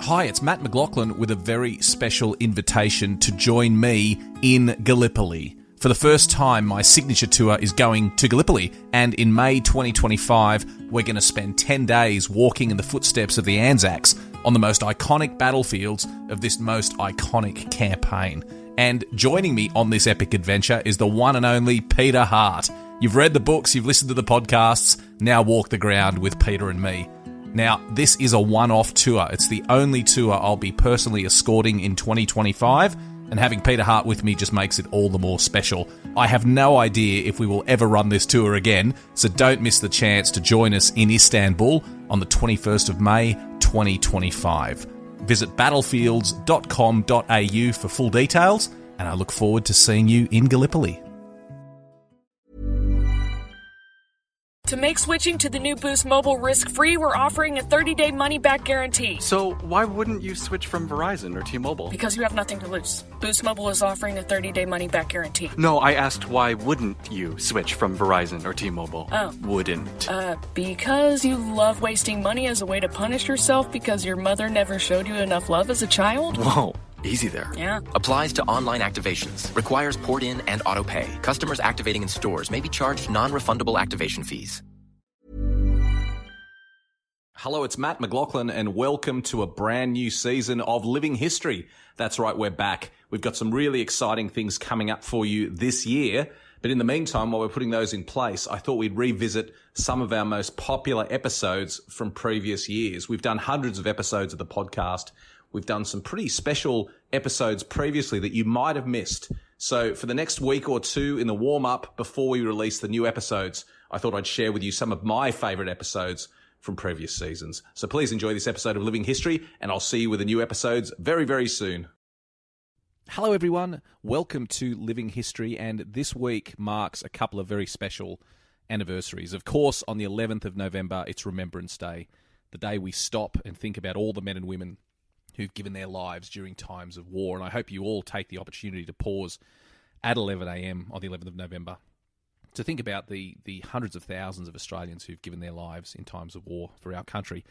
Hi, it's Matt McLachlan with a very special invitation to join me in Gallipoli. For the first time, my signature tour is going to Gallipoli, and in May 2025, we're going to spend 10 days walking in the footsteps of the Anzacs on the most iconic battlefields of this most iconic campaign. And joining me on this epic adventure is the one and only Peter Hart. You've read the books, you've listened to the podcasts, now walk the ground with Peter and me. Now, this is a one-off tour. It's the only tour I'll be personally escorting in 2025, and having Peter Hart with me just makes it all the more special. I have no idea if we will ever run this tour again, so don't miss the chance to join us in Istanbul on the 21st of May, 2025. Visit battlefields.com.au for full details, and I look forward to seeing you in Gallipoli. To make switching to the new Boost Mobile risk-free, we're offering a 30-day money-back guarantee. So why wouldn't you switch from Verizon or T-Mobile? Because you have nothing to lose. Boost Mobile is offering a 30-day money-back guarantee. No, I asked why wouldn't you switch from Verizon or T-Mobile? Oh. Wouldn't. Because you love wasting money as a way to punish yourself because your mother never showed you enough love as a child? Whoa. Easy there. Yeah. Applies to online activations. Requires port in and auto pay. Customers activating in stores may be charged non-refundable activation fees. Hello, it's Matt McLachlan, and welcome to a brand new season of Living History. That's right, we're back. We've got some really exciting things coming up for you this year. But in the meantime, while we're putting those in place, I thought we'd revisit some of our most popular episodes from previous years. We've done hundreds of episodes of the podcast. We've done some pretty special episodes previously that you might have missed. So for the next week or two in the warm-up before we release the new episodes, I thought I'd share with you some of my favourite episodes from previous seasons. So please enjoy this episode of Living History, and I'll see you with the new episodes very, very soon. Hello everyone, welcome to Living History, and this week marks a couple of very special anniversaries. Of course, on the 11th of November, it's Remembrance Day, the day we stop and think about all the men and women who've given their lives during times of war, and I hope you all take the opportunity to pause at 11 a.m. on the 11th of November to think about the hundreds of thousands of Australians who've given their lives in times of war for our country.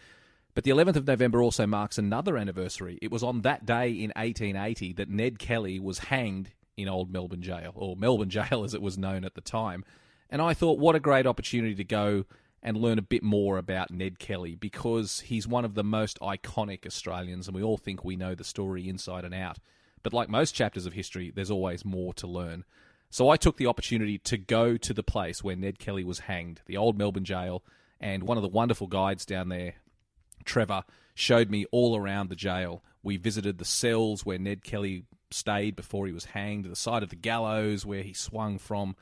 But the 11th of November also marks another anniversary. It was on that day in 1880 that Ned Kelly was hanged in Old Melbourne Gaol, or Melbourne Gaol as it was known at the time. And I thought, what a great opportunity to go and learn a bit more about Ned Kelly, because he's one of the most iconic Australians, and we all think we know the story inside and out. But like most chapters of history, there's always more to learn. So I took the opportunity to go to the place where Ned Kelly was hanged, the Old Melbourne Gaol, and one of the wonderful guides down there, Trevor, showed me all around the jail. We visited the cells where Ned Kelly stayed before he was hanged, the side of the gallows where he swung from,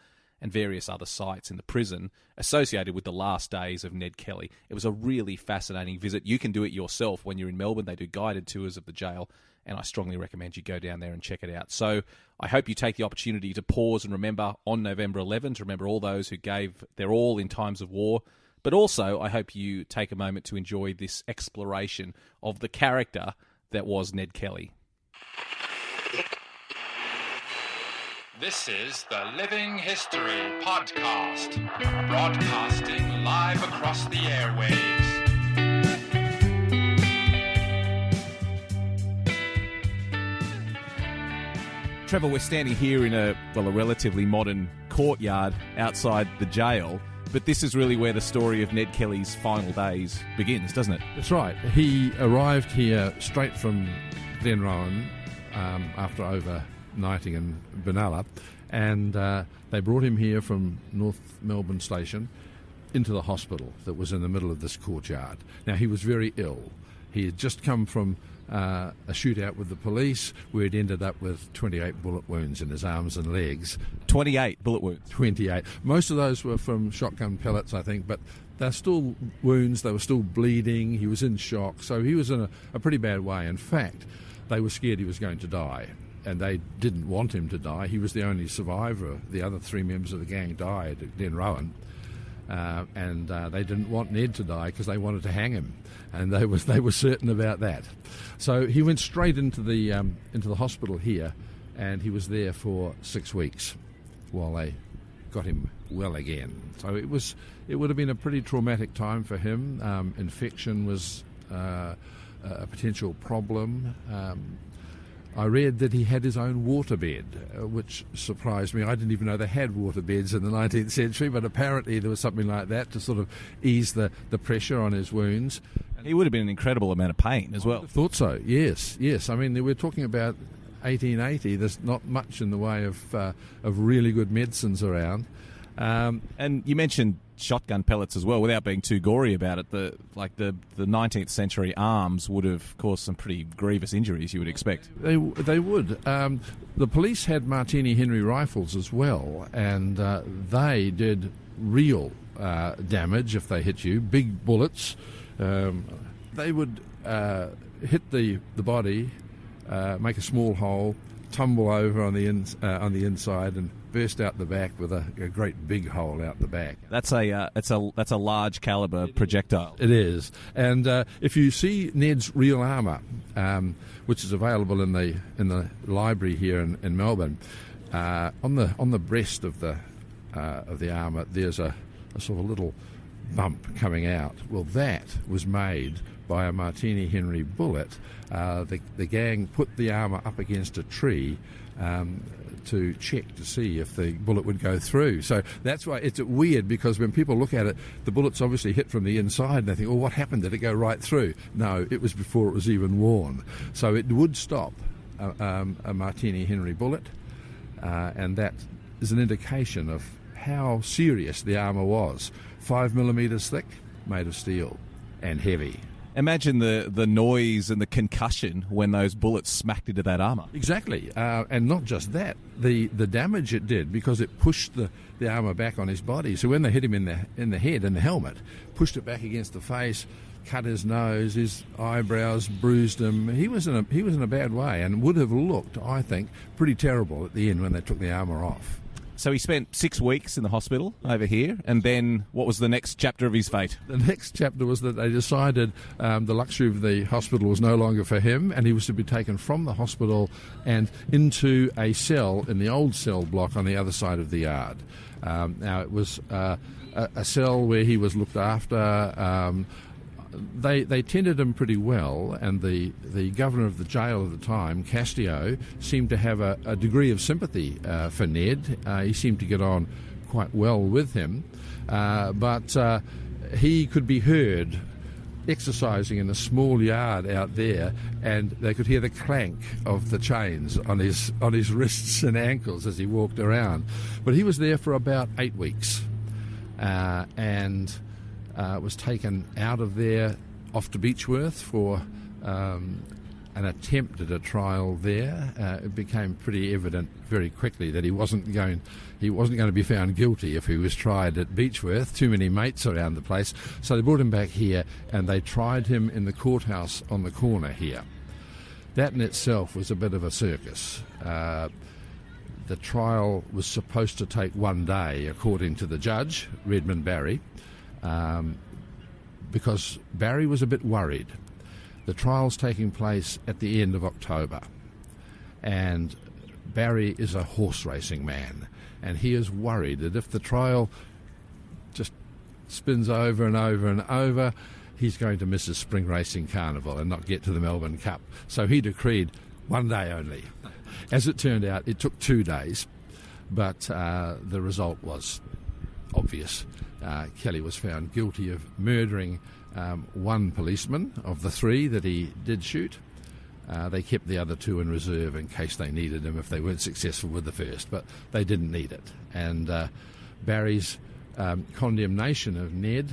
and various other sites in the prison associated with the last days of Ned Kelly. It was a really fascinating visit. You can do it yourself when you're in Melbourne. They do guided tours of the jail, and I strongly recommend you go down there and check it out. So I hope you take the opportunity to pause and remember on November 11, to remember all those who gave their all in times of war. But also, I hope you take a moment to enjoy this exploration of the character that was Ned Kelly. This is the Living History Podcast, broadcasting live across the airwaves. Trevor, we're standing here in a relatively modern courtyard outside the jail, but this is really where the story of Ned Kelly's final days begins, doesn't it? That's right. He arrived here straight from Glenrowan after overnighting in Benalla, and they brought him here from North Melbourne Station into the hospital that was in the middle of this courtyard. Now, he was very ill. He had just come from a shootout with the police where he'd ended up with 28 bullet wounds in his arms and legs. 28 bullet wounds? 28. Most of those were from shotgun pellets, I think, but they're still wounds. They were still bleeding. He was in shock. So he was in a pretty bad way. In fact, they were scared he was going to die, and they didn't want him to die. He was the only survivor. The other three members of the gang died at Glenrowan. And they didn't want Ned to die because they wanted to hang him, and they were certain about that. So he went straight into the hospital here, and he was there for 6 weeks while they got him well again. So it would have been a pretty traumatic time for him. Infection was a potential problem. I read that he had his own waterbed, which surprised me. I didn't even know they had waterbeds in the 19th century, but apparently there was something like that to sort of ease the pressure on his wounds. He would have been an incredible amount of pain as well. I thought so, yes. I mean, we're talking about 1880. There's not much in the way of really good medicines around. And you mentioned shotgun pellets as well, without being too gory about it. The 19th century arms would have caused some pretty grievous injuries, you would expect. They would. The police had Martini Henry rifles as well, and they did real damage if they hit you. Big bullets. They would hit the body, make a small hole, tumble over on the inside, and burst out the back with a great big hole out the back. That's a large caliber projectile. It is, and if you see Ned's real armour, which is available in the library here in Melbourne, on the breast of the armour, there's a sort of little bump coming out. Well, that was made by a Martini Henry bullet. The gang put the armour up against a tree to check to see if the bullet would go through. So that's why it's weird, because when people look at it, the bullet's obviously hit from the inside, and they think, oh, what happened? Did it go right through? No, it was before it was even worn. So it would stop a Martini Henry bullet, and that is an indication of how serious the armour was. 5 millimetres thick, made of steel, and heavy. Imagine the noise and the concussion when those bullets smacked into that armour. Exactly, and not just that, the damage it did, because it pushed the armour back on his body. So when they hit him in the head, in the helmet, pushed it back against the face, cut his nose, his eyebrows, bruised him. He was in a bad way, and would have looked, I think, pretty terrible at the end when they took the armour off. So he spent 6 weeks in the hospital over here, and then what was the next chapter of his fate? The next chapter was that they decided the luxury of the hospital was no longer for him, and he was to be taken from the hospital and into a cell in the old cell block on the other side of the yard. Now, it was a cell where he was looked after. They tended him pretty well, and the governor of the jail at the time, Castio, seemed to have a degree of sympathy for Ned. He seemed to get on quite well with him, but he could be heard exercising in a small yard out there, and they could hear the clank of the chains on his wrists and ankles as he walked around. But he was there for about 8 weeks, and was taken out of there off to Beechworth for an attempt at a trial there. It became pretty evident very quickly that he wasn't going to be found guilty if he was tried at Beechworth. Too many mates around the place. So they brought him back here, and they tried him in the courthouse on the corner here. That in itself was a bit of a circus. The trial was supposed to take 1 day, according to the judge, Redmond Barry, because Barry was a bit worried. The trial's taking place at the end of October, and Barry is a horse racing man, and he is worried that if the trial just spins over and over and over, he's going to miss his spring racing carnival and not get to the Melbourne Cup. So he decreed 1 day only. As it turned out, it took 2 days, but the result was obvious. Kelly was found guilty of murdering one policeman of the 3 that he did shoot. They kept the other 2 in reserve in case they needed him if they weren't successful with the first, but they didn't need it. And Barry's condemnation of Ned,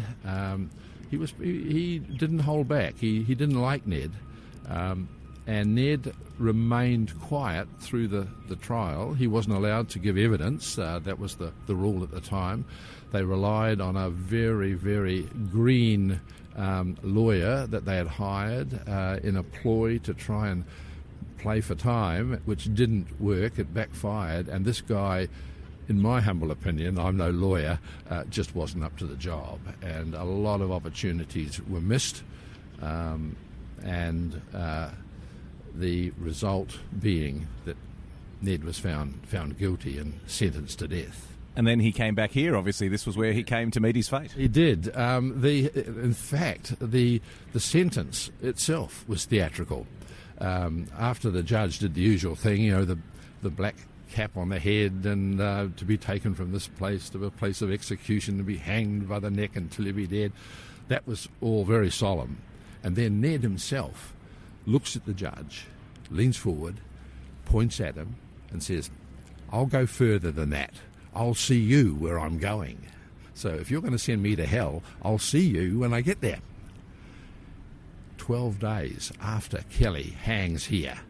he didn't hold back. He didn't like Ned. And Ned remained quiet through the trial. He wasn't allowed to give evidence. That was the rule at the time. They relied on a very, very green lawyer that they had hired in a ploy to try and play for time, which didn't work. It backfired. And this guy, in my humble opinion, I'm no lawyer, just wasn't up to the job. And a lot of opportunities were missed. The result being that Ned was found guilty and sentenced to death. And then he came back here. Obviously, this was where he came to meet his fate. He did. In fact, the sentence itself was theatrical. After the judge did the usual thing, the black cap on the head and to be taken from this place to a place of execution, to be hanged by the neck until he be dead. That was all very solemn. And then Ned himself looks at the judge, leans forward, points at him and says, "I'll go further than that. I'll see you where I'm going. So if you're going to send me to hell, I'll see you when I get there." 12 days after Kelly hangs here,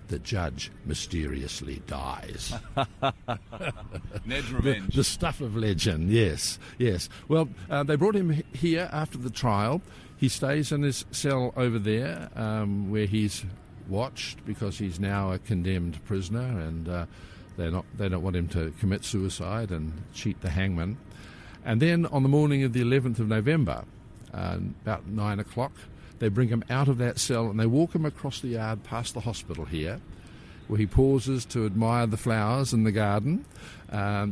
the judge mysteriously dies. Ned's revenge. The stuff of legend, yes. Well, they brought him here after the trial. He stays in his cell over there where he's watched because he's now a condemned prisoner, and they don't want him to commit suicide and cheat the hangman. And then on the morning of the 11th of November, about 9 o'clock, they bring him out of that cell and they walk him across the yard past the hospital here, where he pauses to admire the flowers in the garden.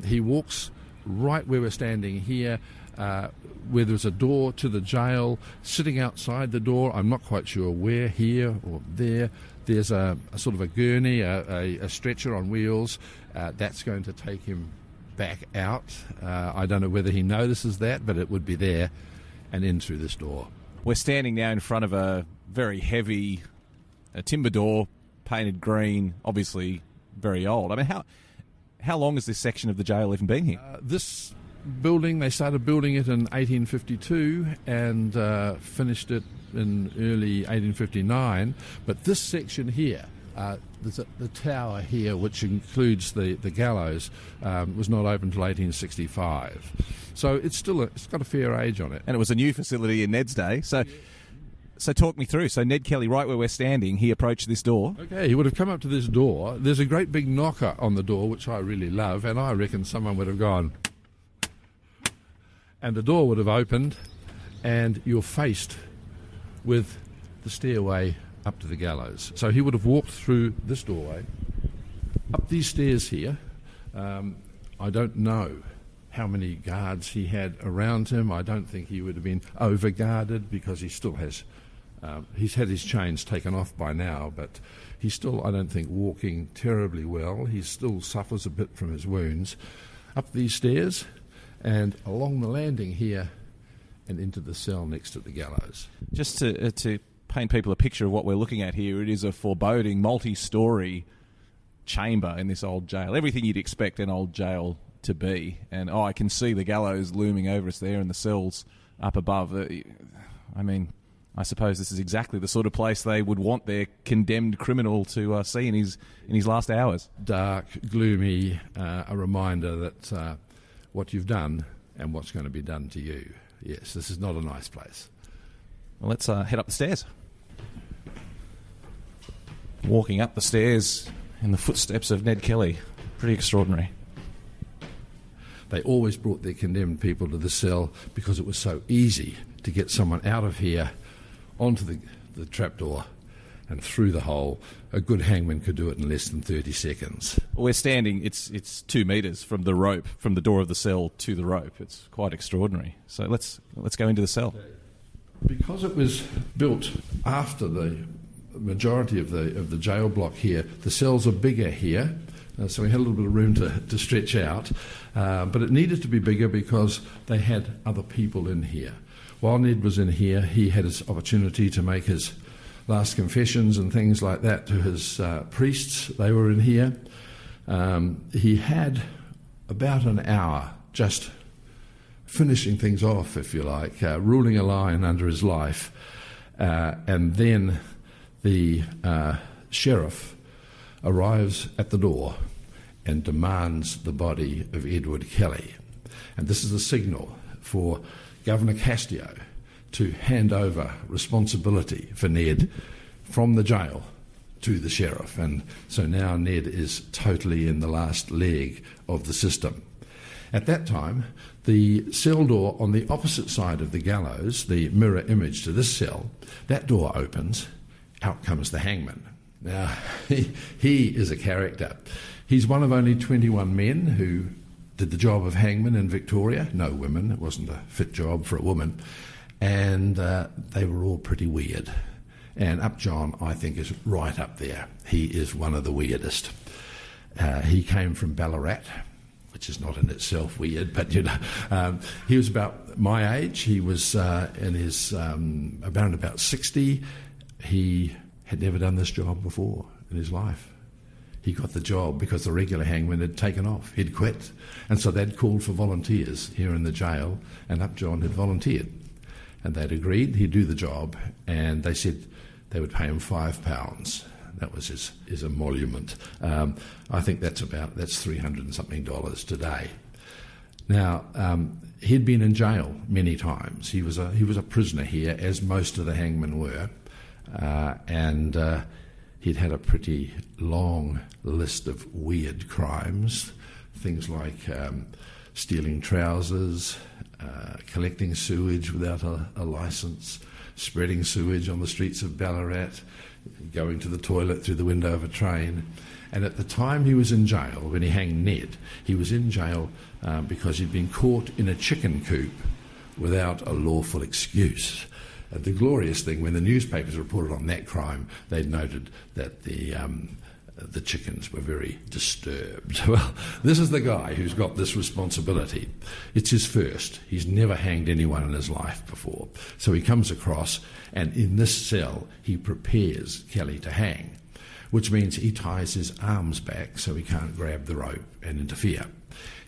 He walks right where we're standing here, where there's a door to the jail. Sitting outside the door, I'm not quite sure where, here or there, there's a sort of a gurney, a stretcher on wheels. That's going to take him back out. I don't know whether he notices that, but it would be there, and in through this door. We're standing now in front of a very heavy timber door, painted green, obviously very old. I mean, how long has this section of the jail even been here? This building, they started building it in 1852 and finished it in early 1859. But this section here, the tower here, which includes the gallows, was not open until 1865. So it's got a fair age on it. And it was a new facility in Ned's day. So talk me through. So Ned Kelly, right where we're standing, he approached this door. Okay, he would have come up to this door. There's a great big knocker on the door, which I really love, and I reckon someone would have gone, and the door would have opened, and you're faced with the stairway up to the gallows. So he would have walked through this doorway, up these stairs here. I don't know how many guards he had around him. I don't think he would have been over-guarded because he still has... he's had his chains taken off by now, but he's still, I don't think, walking terribly well. He still suffers a bit from his wounds. Up these stairs and along the landing here and into the cell next to the gallows. Just to paint people a picture of what we're looking at here, it is a foreboding, multi-storey chamber in this old jail. Everything you'd expect an old jail to be. And, I can see the gallows looming over us there and the cells up above. I mean, I suppose this is exactly the sort of place they would want their condemned criminal to see in his last hours. Dark, gloomy, a reminder that what you've done and what's going to be done to you. Yes, this is not a nice place. Well, let's head up the stairs. Walking up the stairs in the footsteps of Ned Kelly. Pretty extraordinary. They always brought their condemned people to the cell because it was so easy to get someone out of here onto the trapdoor and through the hole. A good hangman could do it in less than 30 seconds. We're standing, it's 2 metres from the rope, from the door of the cell to the rope. It's quite extraordinary. So let's go into the cell. Because it was built after the majority of the jail block here, the cells are bigger here. So we had a little bit of room to stretch out, but it needed to be bigger because they had other people in here. While Ned was in here, he had his opportunity to make his last confessions and things like that to his priests. They were in here. He had about an hour just finishing things off, if you like, ruling a line under his life. And then the sheriff arrives at the door and demands the body of Edward Kelly. And this is a signal for Governor Castillo to hand over responsibility for Ned from the jail to the sheriff. And so now Ned is totally in the last leg of the system. At that time, the cell door on the opposite side of the gallows, the mirror image to this cell, that door opens, out comes the hangman. Now, he is a character. He's one of only 21 men who did the job of hangman in Victoria. No women. It wasn't a fit job for a woman. And they were all pretty weird. And Upjohn, I think, is right up there. He is one of the weirdest. He came from Ballarat, which is not in itself weird, but he was about my age. He was in his around about 60. He had never done this job before in his life. He got the job because the regular hangman had taken off. He'd quit. And so they'd called for volunteers here in the jail, and Upjohn had volunteered. And they'd agreed he'd do the job, and they said they would pay him £5. That was his emolument. I think that's $300 and something today. Now, he'd been in jail many times. He was a prisoner here, as most of the hangmen were, and he'd had a pretty long list of weird crimes, things like stealing trousers, collecting sewage without a licence, spreading sewage on the streets of Ballarat, going to the toilet through the window of a train. And at the time he was in jail, when he hanged Ned, he was in jail because he'd been caught in a chicken coop without a lawful excuse. And the glorious thing, when the newspapers reported on that crime, they noted that the chickens were very disturbed. Well, this is the guy who's got this responsibility. It's his first. He's never hanged anyone in his life before. So he comes across, and in this cell, he prepares Kelly to hang, which means he ties his arms back so he can't grab the rope and interfere.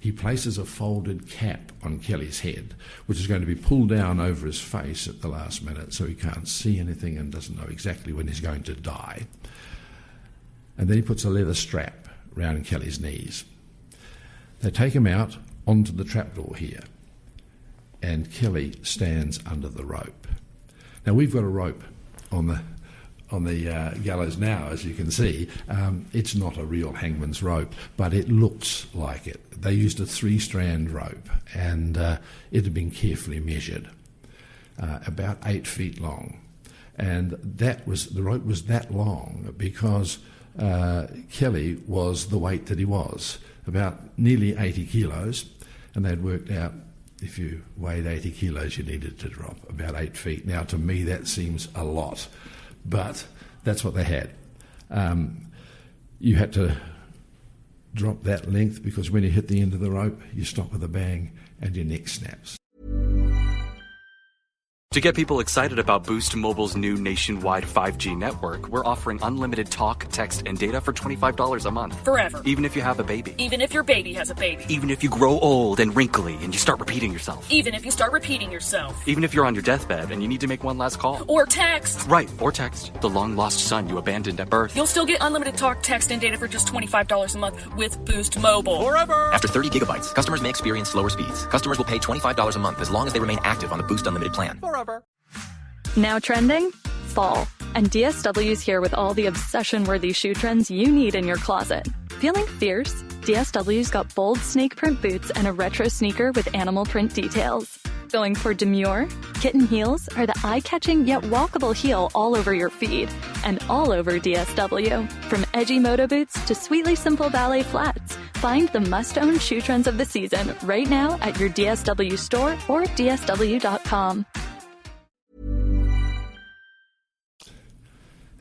He places a folded cap on Kelly's head, which is going to be pulled down over his face at the last minute so he can't see anything and doesn't know exactly when he's going to die. And then he puts a leather strap round Kelly's knees. They take him out onto the trapdoor here, and Kelly stands under the rope. Now, we've got a rope on the gallows now, as you can see. It's not a real hangman's rope, but it looks like it. They used a 3-strand rope, and it had been carefully measured, about 8 feet long. And the rope was that long because Kelly was the weight that he was, about nearly 80 kilos, and they'd worked out if you weighed 80 kilos, you needed to drop about 8 feet. Now, to me, that seems a lot, but that's what they had. You had to drop that length because when you hit the end of the rope, you stop with a bang and your neck snaps. To get people excited about Boost Mobile's new nationwide 5G network, we're offering unlimited talk, text, and data for $25 a month. Forever. Even if you have a baby. Even if your baby has a baby. Even if you grow old and wrinkly and you start repeating yourself. Even if you start repeating yourself. Even if you're on your deathbed and you need to make one last call. Or text. Right, or text. The long-lost son you abandoned at birth. You'll still get unlimited talk, text, and data for just $25 a month with Boost Mobile. Forever! After 30 gigabytes, customers may experience slower speeds. Customers will pay $25 a month as long as they remain active on the Boost Unlimited plan. Forever! Now trending? Fall. And DSW's here with all the obsession-worthy shoe trends you need in your closet. Feeling fierce? DSW's got bold snake print boots and a retro sneaker with animal print details. Going for demure? Kitten heels are the eye-catching yet walkable heel all over your feet and all over DSW. From edgy moto boots to sweetly simple ballet flats, find the must-own shoe trends of the season right now at your DSW store or dsw.com.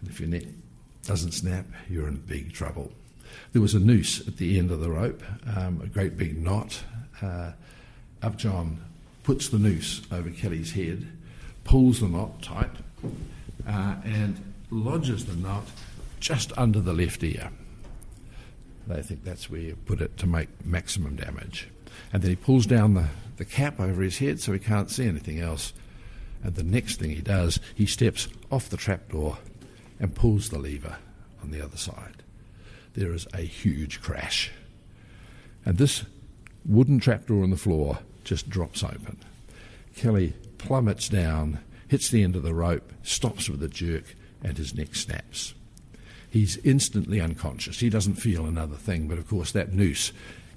If your neck doesn't snap, you're in big trouble. There was a noose at the end of the rope, a great big knot. Upjohn puts the noose over Kelly's head, pulls the knot tight, and lodges the knot just under the left ear. They think that's where you put it to make maximum damage. And then he pulls down the cap over his head so he can't see anything else. And the next thing he does, he steps off the trapdoor and pulls the lever on the other side. There is a huge crash. And this wooden trapdoor on the floor just drops open. Kelly plummets down, hits the end of the rope, stops with a jerk, and his neck snaps. He's instantly unconscious. He doesn't feel another thing, but of course that noose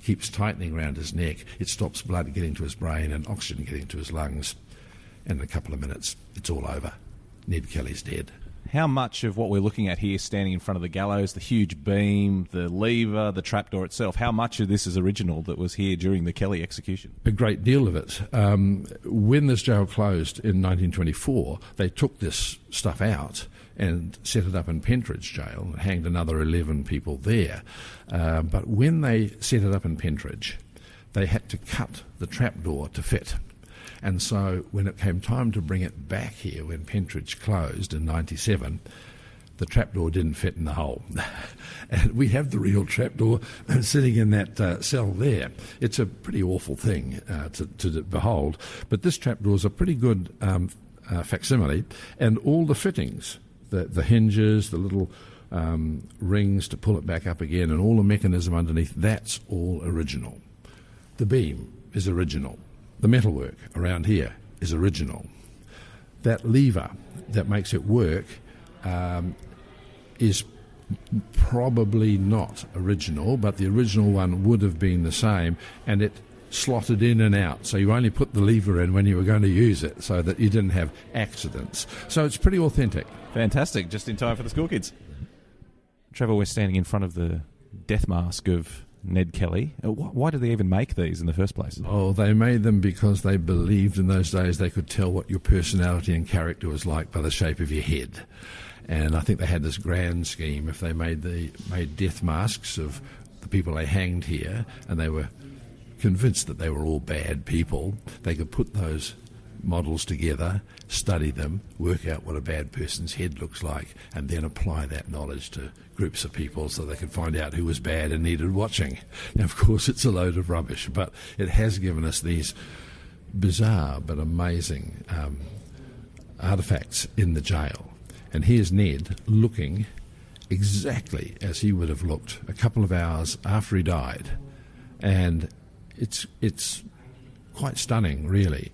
keeps tightening around his neck. It stops blood getting to his brain and oxygen getting to his lungs. And in a couple of minutes, it's all over. Ned Kelly's dead. How much of what we're looking at here, standing in front of the gallows, the huge beam, the lever, the trapdoor itself, how much of this is original that was here during the Kelly execution? A great deal of it. When this jail closed in 1924, they took this stuff out and set it up in Pentridge Jail and hanged another 11 people there. But when they set it up in Pentridge, they had to cut the trapdoor to fit. And so when it came time to bring it back here, when Pentridge closed in 97, the trapdoor didn't fit in the hole. And we have the real trapdoor sitting in that cell there. It's a pretty awful thing to behold. But this trapdoor is a pretty good facsimile, and all the fittings, the hinges, the little rings to pull it back up again, and all the mechanism underneath, that's all original. The beam is original. The metalwork around here is original. That lever that makes it work is probably not original, but the original one would have been the same, and it slotted in and out, so you only put the lever in when you were going to use it so that you didn't have accidents. So it's pretty authentic. Fantastic, just in time for the school kids. Trevor, we're standing in front of the death mask of Ned Kelly. Why did they even make these in the first place? Oh, they made them because they believed in those days they could tell what your personality and character was like by the shape of your head. And I think they had this grand scheme. If they made death masks of the people they hanged here, and they were convinced that they were all bad people, they could put those models together, study them, work out what a bad person's head looks like, and then apply that knowledge to groups of people so they could find out who was bad and needed watching. Now, of course, it's a load of rubbish, but it has given us these bizarre but amazing artefacts in the jail. And here's Ned looking exactly as he would have looked a couple of hours after he died. And it's quite stunning, really.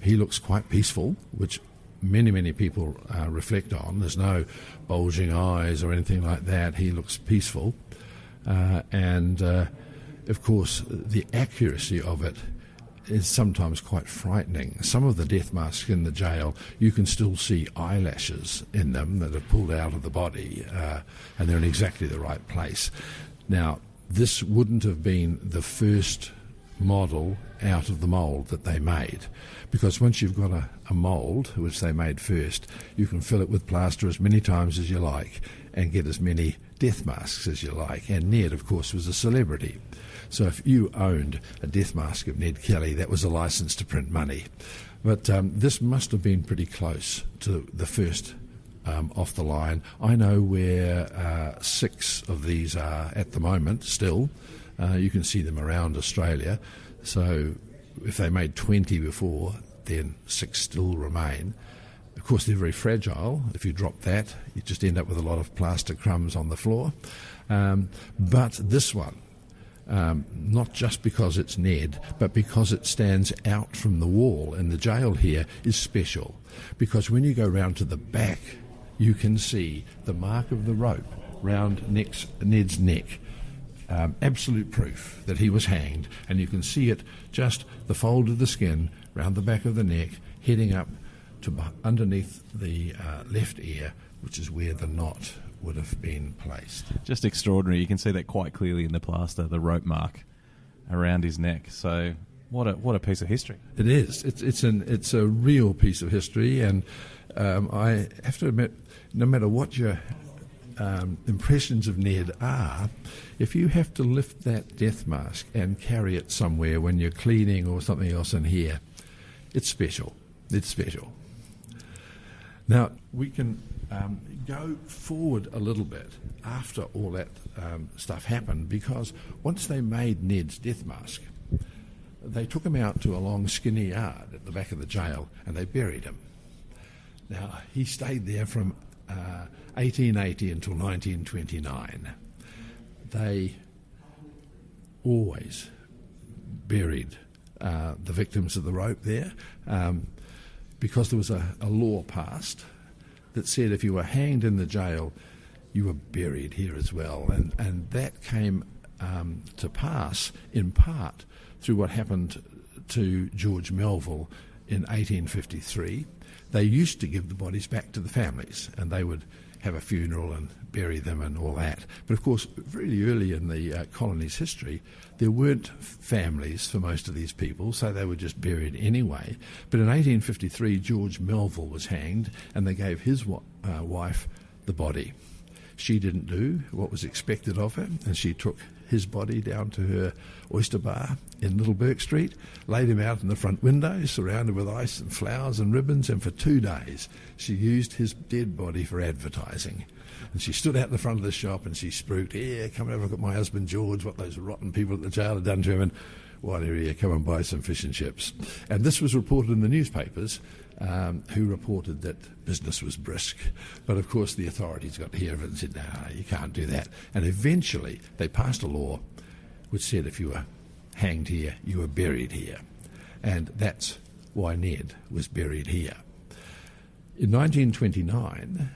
He looks quite peaceful, which many people reflect on. There's no bulging eyes or anything like that. He looks peaceful. And, of course, the accuracy of it is sometimes quite frightening. Some of the death masks in the jail, you can still see eyelashes in them that are pulled out of the body, and they're in exactly the right place. Now, this wouldn't have been the first model out of the mould that they made, because once you've got a mould, which they made first, you can fill it with plaster as many times as you like and get as many death masks as you like. And Ned, of course, was a celebrity. So if you owned a death mask of Ned Kelly, that was a license to print money. But this must have been pretty close to the first off the line. I know where 6 of these are at the moment still. You can see them around Australia. So if they made 20 before, then 6 still remain. Of course, they're very fragile. If you drop that, you just end up with a lot of plaster crumbs on the floor. But this one, not just because it's Ned, but because it stands out from the wall in the jail here, is special. Because when you go round to the back, you can see the mark of the rope round Ned's neck. Absolute proof that he was hanged, and you can see it, just the fold of the skin round the back of the neck, heading up to underneath the left ear, which is where the knot would have been placed. Just extraordinary. You can see that quite clearly in the plaster, the rope mark around his neck. So what a piece of history. It is. It's a real piece of history, and I have to admit, no matter what your impressions of Ned are, if you have to lift that death mask and carry it somewhere when you're cleaning or something else in here, it's special. It's special. Now, we can go forward a little bit after all that stuff happened, because once they made Ned's death mask, they took him out to a long skinny yard at the back of the jail and they buried him. Now, he stayed there from 1880 until 1929. They always buried the victims of the rope there, because there was a law passed that said if you were hanged in the jail, you were buried here as well. And that came to pass in part through what happened to George Melville in 1853. they used to give the bodies back to the families, and they would have a funeral and bury them and all that. But of course, really early in the colony's history, there weren't families for most of these people, so they were just buried anyway. But in 1853, George Melville was hanged, and they gave his wife the body. She didn't do what was expected of her, and she took his body down to her oyster bar in Little Bourke Street, laid him out in the front window, surrounded with ice and flowers and ribbons, and for 2 days she used his dead body for advertising. And she stood out in the front of the shop and she spruiked, "Here, come and have a look at my husband George, what those rotten people at the jail had done to him, and while you're here, come and buy some fish and chips." And this was reported in the newspapers, who reported that business was brisk. But of course the authorities got to hear of it and said, "No, you can't do that." And eventually they passed a law which said if you were hanged here, you were buried here. And that's why Ned was buried here. In 1929,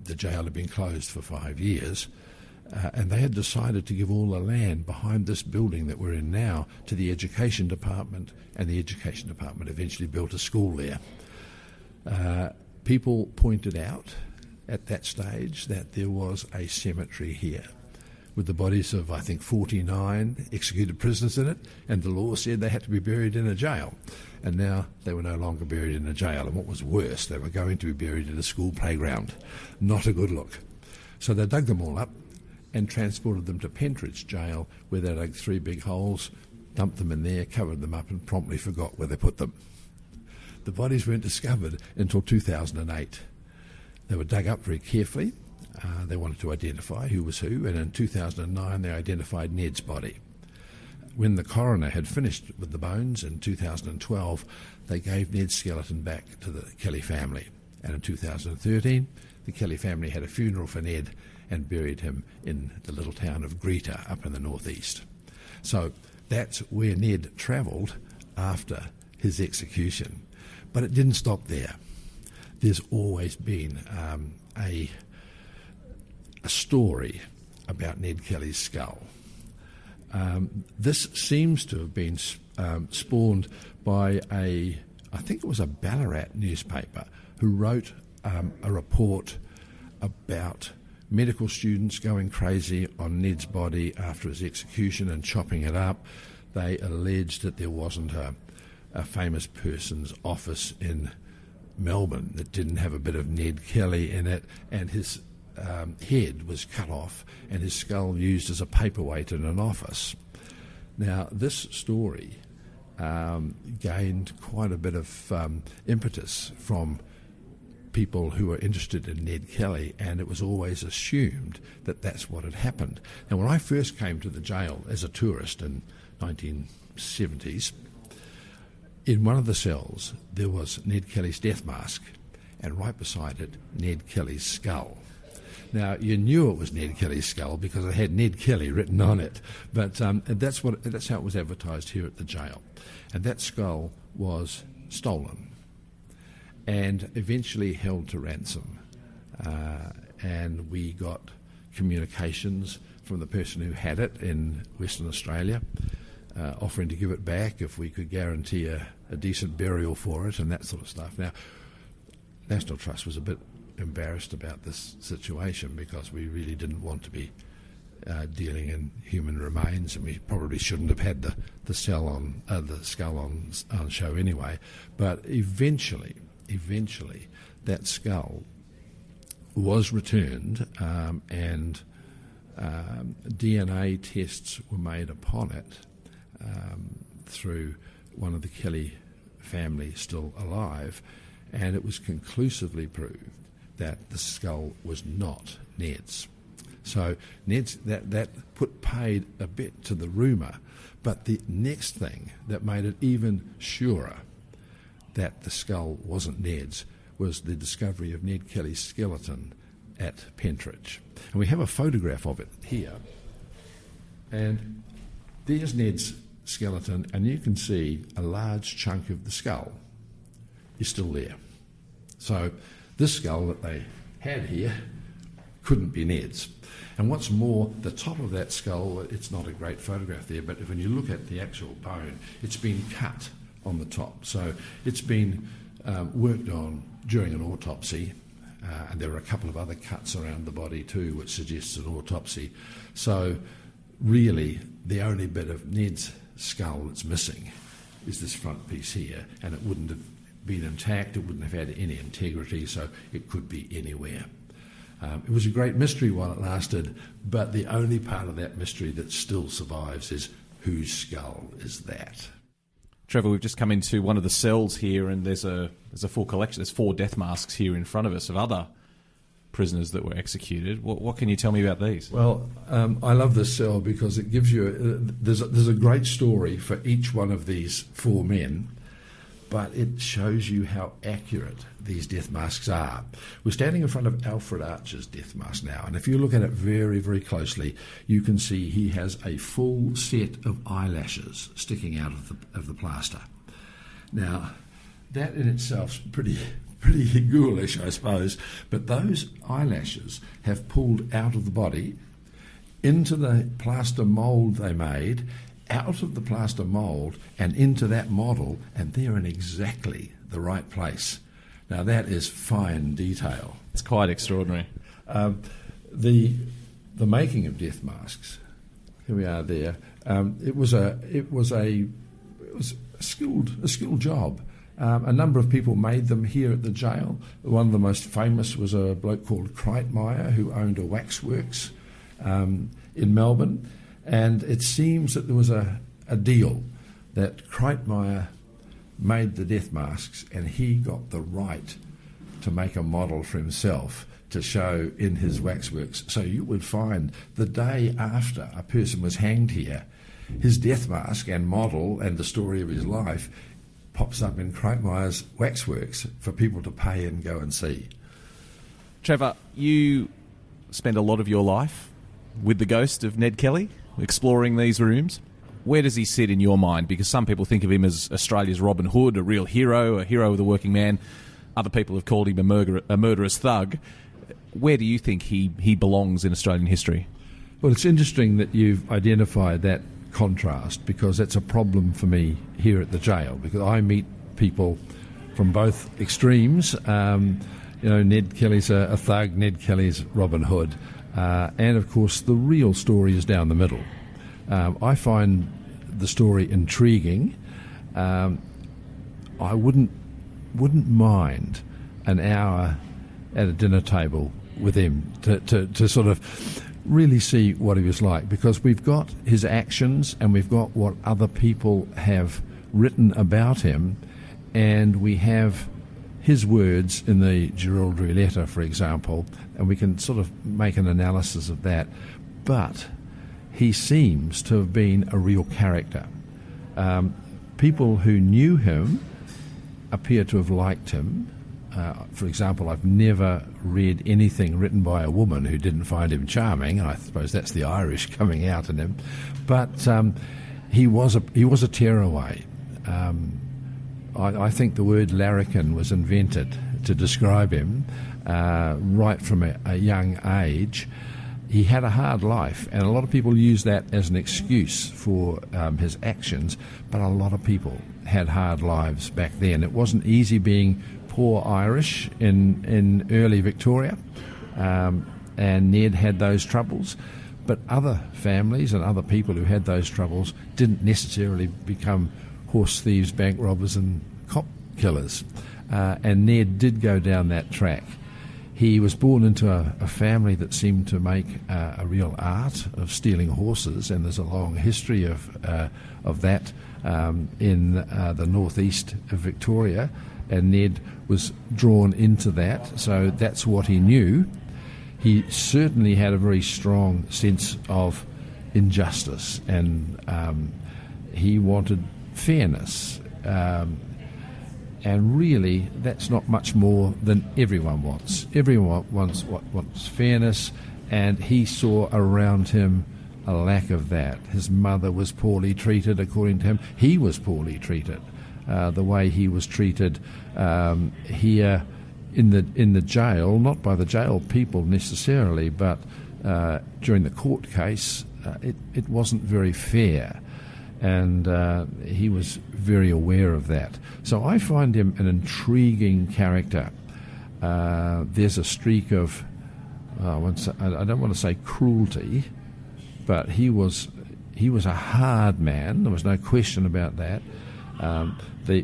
the jail had been closed for 5 years, and they had decided to give all the land behind this building that we're in now to the Education Department, and the Education Department eventually built a school there. People pointed out at that stage that there was a cemetery here with the bodies of, I think, 49 executed prisoners in it, and the law said they had to be buried in a jail. And now they were no longer buried in a jail, and what was worse, they were going to be buried in a school playground. Not a good look. So they dug them all up and transported them to Pentridge Jail, where they dug 3 big holes, dumped them in there, covered them up, and promptly forgot where they put them. The bodies weren't discovered until 2008. They were dug up very carefully. They wanted to identify who was who, and in 2009 they identified Ned's body. When the coroner had finished with the bones in 2012, they gave Ned's skeleton back to the Kelly family. And in 2013, the Kelly family had a funeral for Ned and buried him in the little town of Greta up in the northeast. So that's where Ned travelled after his execution. But it didn't stop there. There's always been a story about Ned Kelly's skull. This seems to have been spawned by I think it was a Ballarat newspaper, who wrote a report about medical students going crazy on Ned's body after his execution and chopping it up. They alleged that there wasn't a famous person's office in Melbourne that didn't have a bit of Ned Kelly in it, and his head was cut off and his skull used as a paperweight in an office. Now, this story gained quite a bit of impetus from people who were interested in Ned Kelly, and it was always assumed that that's what had happened. Now, when I first came to the jail as a tourist in 1970s, in one of the cells there was Ned Kelly's death mask, and right beside it, Ned Kelly's skull. Now, you knew it was Ned Kelly's skull because it had Ned Kelly written on it, but that's how it was advertised here at the jail. And that skull was stolen and eventually held to ransom. And we got communications from the person who had it in Western Australia, offering to give it back if we could guarantee a decent burial for it and that sort of stuff. Now, National Trust was a bit embarrassed about this situation because we really didn't want to be dealing in human remains, and we probably shouldn't have had the skull on show anyway. But eventually that skull was returned, and DNA tests were made upon it through one of the Kelly family still alive, and it was conclusively proved that the skull was not Ned's. So Ned's that paid a bit to the rumour, but the next thing that made it even surer that the skull wasn't Ned's was the discovery of Ned Kelly's skeleton at Pentridge. And we have a photograph of it here. And there's Ned's skeleton, and you can see a large chunk of the skull is still there. So this skull that they had here couldn't be Ned's. And what's more, the top of that skull, it's not a great photograph there, but when you look at the actual bone, it's been cut on the top. So it's been worked on during an autopsy, and there were a couple of other cuts around the body too, which suggests an autopsy. So really, the only bit of Ned's skull that's missing is this front piece here, and it wouldn't have been intact, it wouldn't have had any integrity, so it could be anywhere. It was a great mystery while it lasted, but the only part of that mystery that still survives is whose skull is that? Trevor, we've just come into one of the cells here, and there's a full collection. There's 4 death masks here in front of us of other prisoners that were executed. What can you tell me about these? Well, I love this cell because it gives you there's a great story for each one of these 4 men, but it shows you how accurate these death masks are. We're standing in front of Alfred Archer's death mask now, and if you look at it very, very closely, you can see he has a full set of eyelashes sticking out of the plaster. Now, that in itself is pretty ghoulish, I suppose, but those eyelashes have pulled out of the body into the plaster mould they made, out of the plaster mould and into that model, and they're in exactly the right place. Now that is fine detail. It's quite extraordinary. The making of death masks, here we are there. It was a skilled job. A number of people made them here at the jail. One of the most famous was a bloke called Kreitmeyer, who owned a waxworks in Melbourne. And it seems that there was a deal that Kreitmeyer made the death masks, and he got the right to make a model for himself to show in his waxworks. So you would find the day after a person was hanged here, his death mask and model and the story of his life pops up in Kreitmeyer's waxworks for people to pay and go and see. Trevor, you spend a lot of your life with the ghost of Ned Kelly, exploring these rooms. Where does he sit in your mind? Because some people think of him as Australia's Robin Hood, a real hero, a hero of the working man. Other people have called him a murderous thug. Where do you think he belongs in Australian history? Well, it's interesting that you've identified that contrast, because that's a problem for me here at the jail, because I meet people from both extremes. Ned Kelly's a thug, Ned Kelly's Robin Hood. And of course, the real story is down the middle. I find the story intriguing. I wouldn't mind an hour at a dinner table with him to sort of really see what he was like, because we've got his actions and we've got what other people have written about him, and we have his words in the Giraldry letter, for example, and we can sort of make an analysis of that. But he seems to have been a real character. People who knew him appear to have liked him. For example, I've never read anything written by a woman who didn't find him charming. I suppose that's the Irish coming out in him. But he was a tearaway. I think the word larrikin was invented to describe him right from a young age. He had a hard life, and a lot of people use that as an excuse for his actions, but a lot of people had hard lives back then. It wasn't easy being poor Irish in early Victoria, and Ned had those troubles. But other families and other people who had those troubles didn't necessarily become horse thieves, bank robbers and cop killers. And Ned did go down that track. He was born into a family that seemed to make a real art of stealing horses, and there's a long history of that in the northeast of Victoria, and Ned was drawn into that, so that's what he knew. He certainly had a very strong sense of injustice, and he wanted fairness. And really, that's not much more than everyone wants. Everyone wants fairness, and he saw around him a lack of that. His mother was poorly treated, according to him. He was poorly treated. The way he was treated here in the jail, not by the jail people necessarily, but during the court case, it wasn't very fair. and he was very aware of that. So I find him an intriguing character. There's a streak of, I don't want to say cruelty, but he was a hard man. There was no question about that.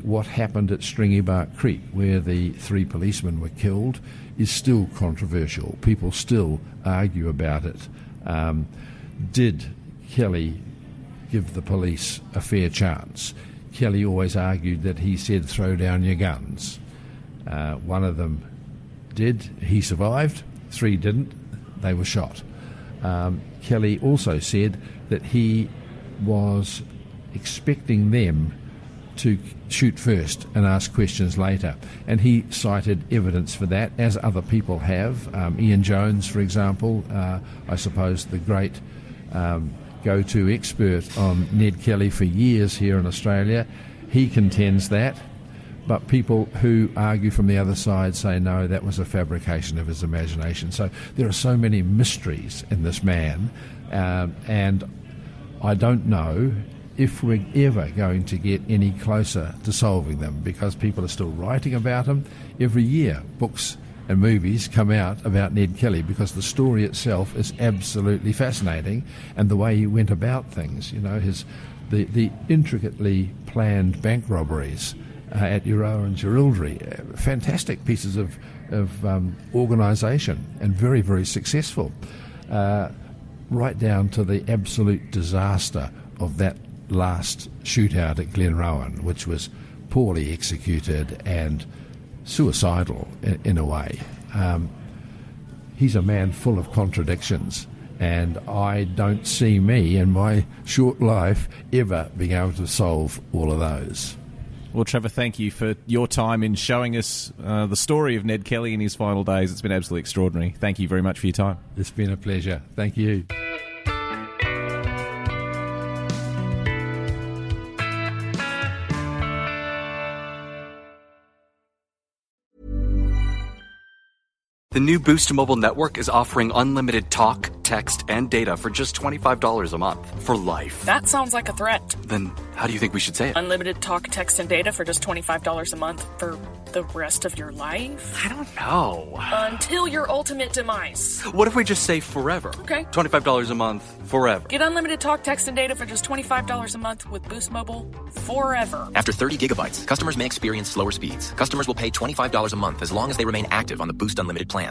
What happened at Stringybark Creek, where the 3 policemen were killed, is still controversial. People still argue about it. Did Kelly give the police a fair chance? Kelly always argued that he said, "Throw down your guns." One of them did. He survived. 3 didn't. They were shot. Kelly also said that he was expecting them to shoot first and ask questions later. And he cited evidence for that, as other people have. Ian Jones, for example, I suppose the great go-to expert on Ned Kelly for years here in Australia, he contends that. But people who argue from the other side say, no, that was a fabrication of his imagination. So there are so many mysteries in this man, and I don't know if we're ever going to get any closer to solving them, because people are still writing about him. Every year, books and movies come out about Ned Kelly, because the story itself is absolutely fascinating, and the way he went about things, the intricately planned bank robberies at Euroa and Jerilderie, fantastic pieces of organisation, and very, very successful, right down to the absolute disaster of that last shootout at Glenrowan, which was poorly executed and suicidal in a way. He's a man full of contradictions, and I don't see me in my short life ever being able to solve all of those. Well, Trevor, thank you for your time in showing us the story of Ned Kelly in his final days. It's been absolutely extraordinary. Thank you very much for your time. It's been a pleasure. Thank you. The new Boost Mobile network is offering unlimited talk, text, and data for just $25 a month for life. That sounds like a threat. Then how do you think we should say it? Unlimited talk, text, and data for just $25 a month for the rest of your life? I don't know. Until your ultimate demise. What if we just say forever? Okay. $25 a month, forever. Get unlimited talk, text, and data for just $25 a month with Boost Mobile forever. After 30 gigabytes, customers may experience slower speeds. Customers will pay $25 a month as long as they remain active on the Boost Unlimited plan.